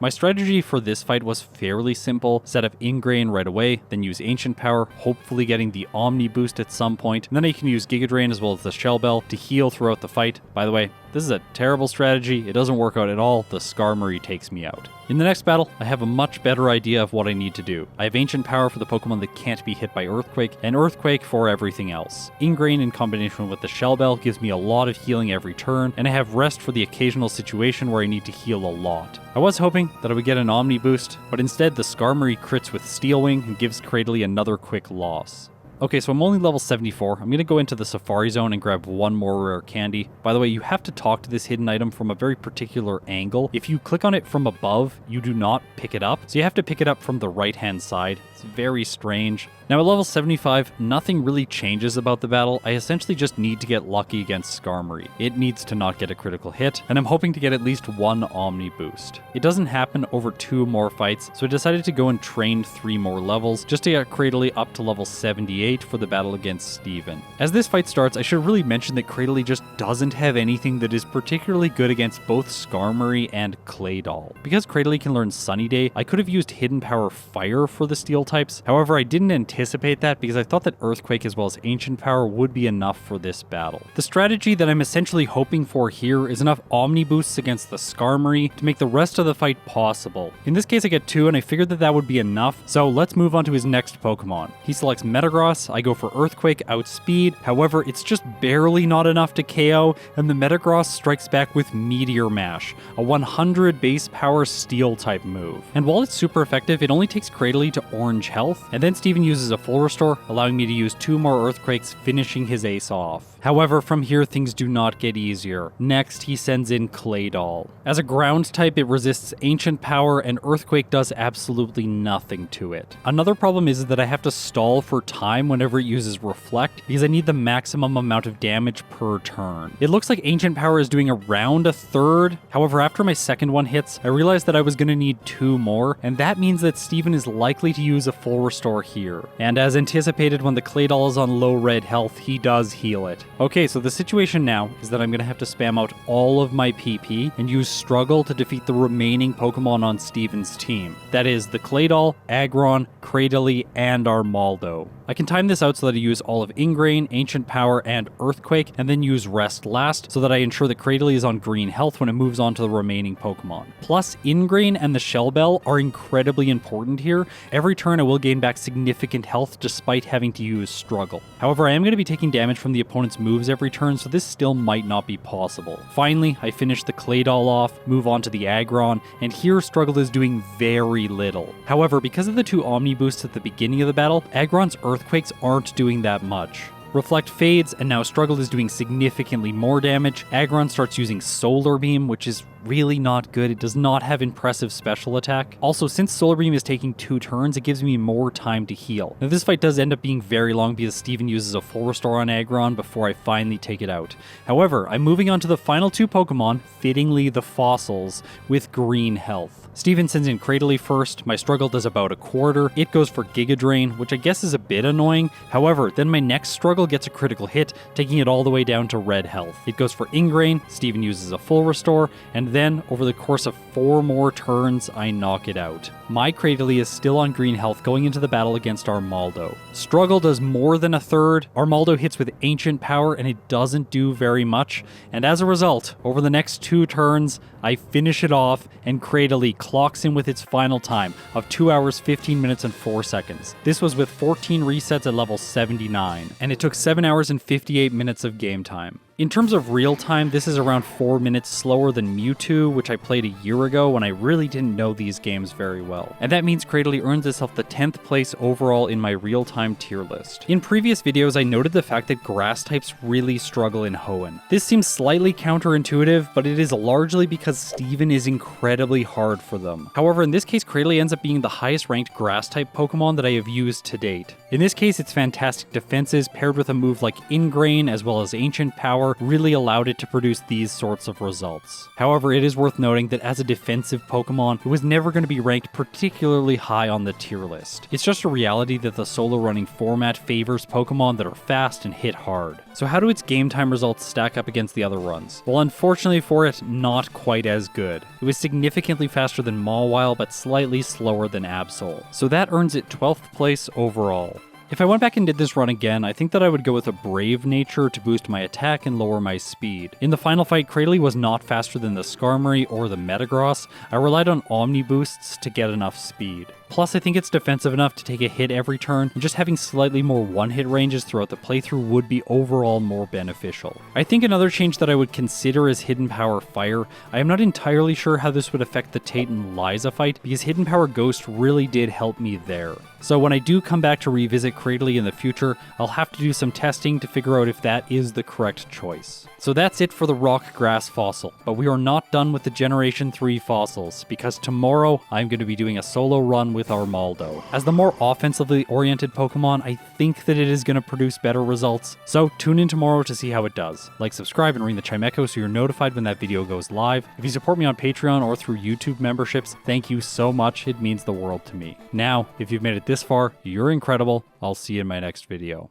Speaker 1: My strategy for this fight was fairly simple. Set up Ingrain right away, then use Ancient Power, hopefully getting the Omni boost at some point, and then I can use Giga Drain as well as the Shell Bell to heal throughout the fight. By the way, this is a terrible strategy. It doesn't work out at all. The Skarmory takes me out. In the next battle, I have a much better idea of what I need to do. I have Ancient Power for the Pokemon that can't be hit by Earthquake, and Earthquake for everything else. Ingrain in combination with the Shell Bell gives me a lot of healing every turn, and I have Rest for the occasional situation where I need to heal a lot. I was hoping that I would get an Omni boost, but instead the Skarmory crits with Steel Wing and gives Cradily another quick loss. Okay, so I'm only level 74. I'm going to go into the Safari Zone and grab one more rare candy. By the way, you have to talk to this hidden item from a very particular angle. If you click on it from above, you do not pick it up. So you have to pick it up from the right-hand side. It's very strange. Now at level 75, nothing really changes about the battle. I essentially just need to get lucky against Skarmory. It needs to not get a critical hit, and I'm hoping to get at least one Omni boost. It doesn't happen over 2 more fights, so I decided to go and train 3 more levels just to get Cradily up to level 78 for the battle against Steven. As this fight starts, I should really mention that Cradily just doesn't have anything that is particularly good against both Skarmory and Claydol. Because Cradily can learn Sunny Day, I could have used Hidden Power Fire for the steel types. However, I didn't anticipate that because I thought that Earthquake as well as Ancient Power would be enough for this battle. The strategy that I'm essentially hoping for here is enough Omni boosts against the Skarmory to make the rest of the fight possible. In this case I get 2 and I figured that that would be enough, so let's move on to his next Pokemon. He selects Metagross, I go for Earthquake, Outspeed, however it's just barely not enough to KO, and the Metagross strikes back with Meteor Mash, a 100 base power steel type move. And while it's super effective, it only takes Cradily to orange health, and then Steven uses a full restore, allowing me to use 2 more Earthquakes, finishing his ace off. However, from here things do not get easier. Next, he sends in Claydol. As a ground type, it resists Ancient Power, and Earthquake does absolutely nothing to it. Another problem is that I have to stall for time whenever it uses Reflect, because I need the maximum amount of damage per turn. It looks like Ancient Power is doing around a third. However, after my second one hits, I realized that I was going to need 2 more, and that means that Steven is likely to use a full restore here. And as anticipated, when the Claydol is on low red health, he does heal it. Okay, so the situation now is that I'm going to have to spam out all of my PP and use Struggle to defeat the remaining Pokemon on Steven's team. That is the Claydol, Aggron, Cradily, and Armaldo. I can time this out so that I use all of Ingrain, Ancient Power, and Earthquake, and then use Rest last so that I ensure that Cradily is on green health when it moves on to the remaining Pokemon. Plus, Ingrain and the Shell Bell are incredibly important here. Every turn I will gain back significant health despite having to use Struggle. However, I am going to be taking damage from the opponent's moves every turn, so this still might not be possible. Finally, I finish the Claydol off, move on to the Aggron, and here Struggle is doing very little. However, because of the 2 Omni boosts at the beginning of the battle, Aggron's Earthquakes aren't doing that much. Reflect fades, and now Struggle is doing significantly more damage. Aggron starts using Solar Beam, which is really not good. It does not have impressive special attack. Also, since Solar Beam is taking 2 turns, it gives me more time to heal. Now, this fight does end up being very long because Steven uses a full restore on Aggron before I finally take it out. However, I'm moving on to the final 2 Pokemon, fittingly the Fossils, with green health. Steven sends in Cradily first, my Struggle does about a quarter, it goes for Giga Drain, which I guess is a bit annoying. However, then my next Struggle gets a critical hit, taking it all the way down to red health. It goes for Ingrain, Steven uses a full restore, and then, over the course of 4 more turns, I knock it out. My Cradily is still on green health going into the battle against Armaldo. Struggle does more than a third, Armaldo hits with Ancient Power, and it doesn't do very much, and as a result, over the next 2 turns, I finish it off, and Cradily clocks in with its final time of 2 hours, 15 minutes, and 4 seconds. This was with 14 resets at level 79, and it took 7 hours and 58 minutes of game time. In terms of real time, this is around 4 minutes slower than Mewtwo, which I played a year ago when I really didn't know these games very well. And that means Cradily earns itself the 10th place overall in my real-time tier list. In previous videos, I noted the fact that grass types really struggle in Hoenn. This seems slightly counterintuitive, but it is largely because Steven is incredibly hard for them. However, in this case, Cradily ends up being the highest ranked grass type Pokemon that I have used to date. In this case, its fantastic defenses paired with a move like Ingrain as well as Ancient Power really allowed it to produce these sorts of results. However, it is worth noting that as a defensive Pokemon, it was never going to be ranked particularly high on the tier list. It's just a reality that the solo running format favors Pokemon that are fast and hit hard. So how do its game time results stack up against the other runs? Well, unfortunately for it, not quite as good. It was significantly faster than Mawile, but slightly slower than Absol. So that earns it 12th place overall. If I went back and did this run again, I think that I would go with a Brave Nature to boost my attack and lower my speed. In the final fight, Cradily was not faster than the Skarmory or the Metagross. I relied on Omni boosts to get enough speed. Plus, I think it's defensive enough to take a hit every turn, and just having slightly more one-hit ranges throughout the playthrough would be overall more beneficial. I think another change that I would consider is Hidden Power Fire. I am not entirely sure how this would affect the Tate and Liza fight, because Hidden Power Ghost really did help me there. So when I do come back to revisit Cradily in the future, I'll have to do some testing to figure out if that is the correct choice. So that's it for the rock grass fossil, but we are not done with the Generation 3 fossils, because tomorrow I'm going to be doing a solo run with Armaldo. As the more offensively oriented Pokemon, I think that it is going to produce better results, so tune in tomorrow to see how it does. Like, subscribe, and ring the chime echo so you're notified when that video goes live. If you support me on Patreon or through YouTube memberships, thank you so much, it means the world to me. Now, if you've made it this far, you're incredible. I'll see you in my next video.